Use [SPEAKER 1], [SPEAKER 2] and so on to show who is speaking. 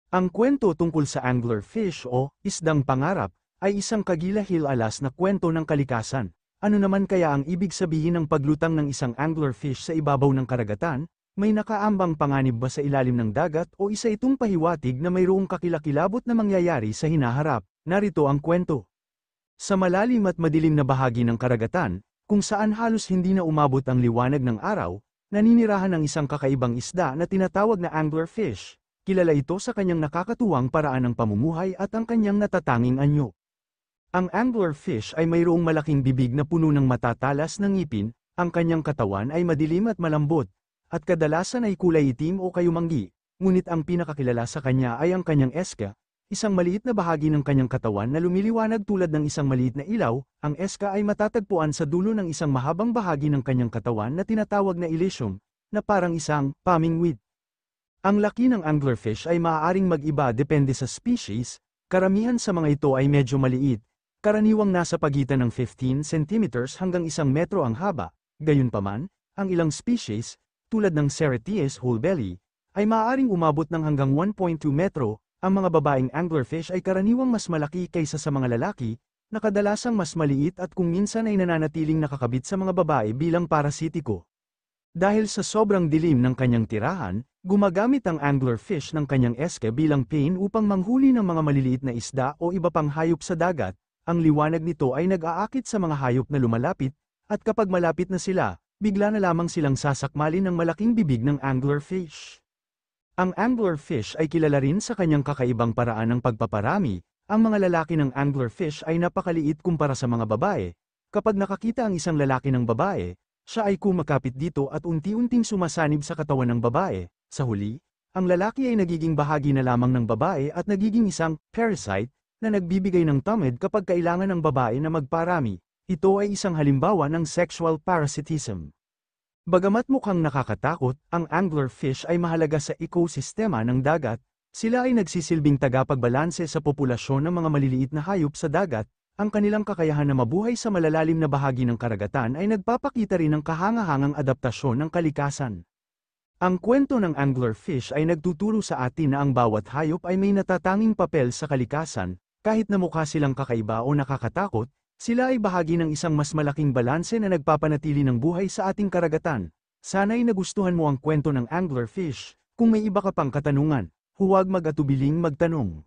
[SPEAKER 1] Ang kwento tungkol sa anglerfish o isdang pangarap ay isang kagila-hilalas na kwento ng kalikasan. Ano naman kaya ang ibig sabihin ng paglutang ng isang anglerfish sa ibabaw ng karagatan? May nakaambang panganib ba sa ilalim ng dagat o isa itong pahiwatig na mayroong kakilakilabot na mangyayari sa hinaharap? Narito ang kwento. Sa malalim at madilim na bahagi ng karagatan, kung saan halos hindi na umabot ang liwanag ng araw, naninirahan ang isang kakaibang isda na tinatawag na anglerfish. Kilala ito sa kanyang nakakatuwang paraan ng pamumuhay at ang kanyang natatanging anyo. Ang anglerfish ay mayroong malaking bibig na puno ng matatalas na ngipin, ang kanyang katawan ay madilim at malambot, at kadalasan ay kulay itim o kayumanggi, ngunit ang pinakakilala sa kanya ay ang kanyang eska, isang maliit na bahagi ng kanyang katawan na lumiliwanag tulad ng isang maliit na ilaw. Ang eska ay matatagpuan sa dulo ng isang mahabang bahagi ng kanyang katawan na tinatawag na elysium, na parang isang pamingwit. Ang laki ng anglerfish ay maaaring mag-iba depende sa species, karamihan sa mga ito ay medyo maliit, karaniwang nasa pagitan ng 15 cm hanggang 1 metro ang haba. Gayunpaman, ang ilang species, tulad ng Ceretes wholebelly, ay maaaring umabot ng hanggang 1.2 metro. Ang mga babaeng anglerfish ay karaniwang mas malaki kaysa sa mga lalaki, na kadalasang mas maliit at kung minsan ay nananatiling nakakabit sa mga babae bilang parasitiko. Dahil sa sobrang dilim ng kanyang tirahan, gumagamit ang anglerfish ng kanyang eske bilang pain upang manghuli ng mga maliliit na isda o iba pang hayop sa dagat. Ang liwanag nito ay nag-aakit sa mga hayop na lumalapit, at kapag malapit na sila, bigla na lamang silang sasakmalin ng malaking bibig ng anglerfish. Ang anglerfish ay kilala rin sa kanyang kakaibang paraan ng pagpaparami. Ang mga lalaki ng anglerfish ay napakaliit kumpara sa mga babae. Kapag nakakita ang isang lalaki ng babae, siya ay kumakapit dito at unti-unting sumasanib sa katawan ng babae. Sa huli, ang lalaki ay nagiging bahagi na lamang ng babae at nagiging isang parasite na nagbibigay ng tamid kapag kailangan ng babae na magparami. Ito ay isang halimbawa ng sexual parasitism. Bagamat mukhang nakakatakot, ang anglerfish ay mahalaga sa ekosistema ng dagat. Sila ay nagsisilbing tagapagbalanse sa populasyon ng mga maliliit na hayop sa dagat. Ang kanilang kakayahan na mabuhay sa malalalim na bahagi ng karagatan ay nagpapakita rin ng kahangahangang adaptasyon ng kalikasan. Ang kwento ng anglerfish ay nagtuturo sa atin na ang bawat hayop ay may natatanging papel sa kalikasan. Kahit na mukha silang kakaiba o nakakatakot, sila ay bahagi ng isang mas malaking balanse na nagpapanatili ng buhay sa ating karagatan. Sana'y nagustuhan mo ang kwento ng anglerfish. Kung may iba ka pang katanungan, huwag mag-atubiling magtanong.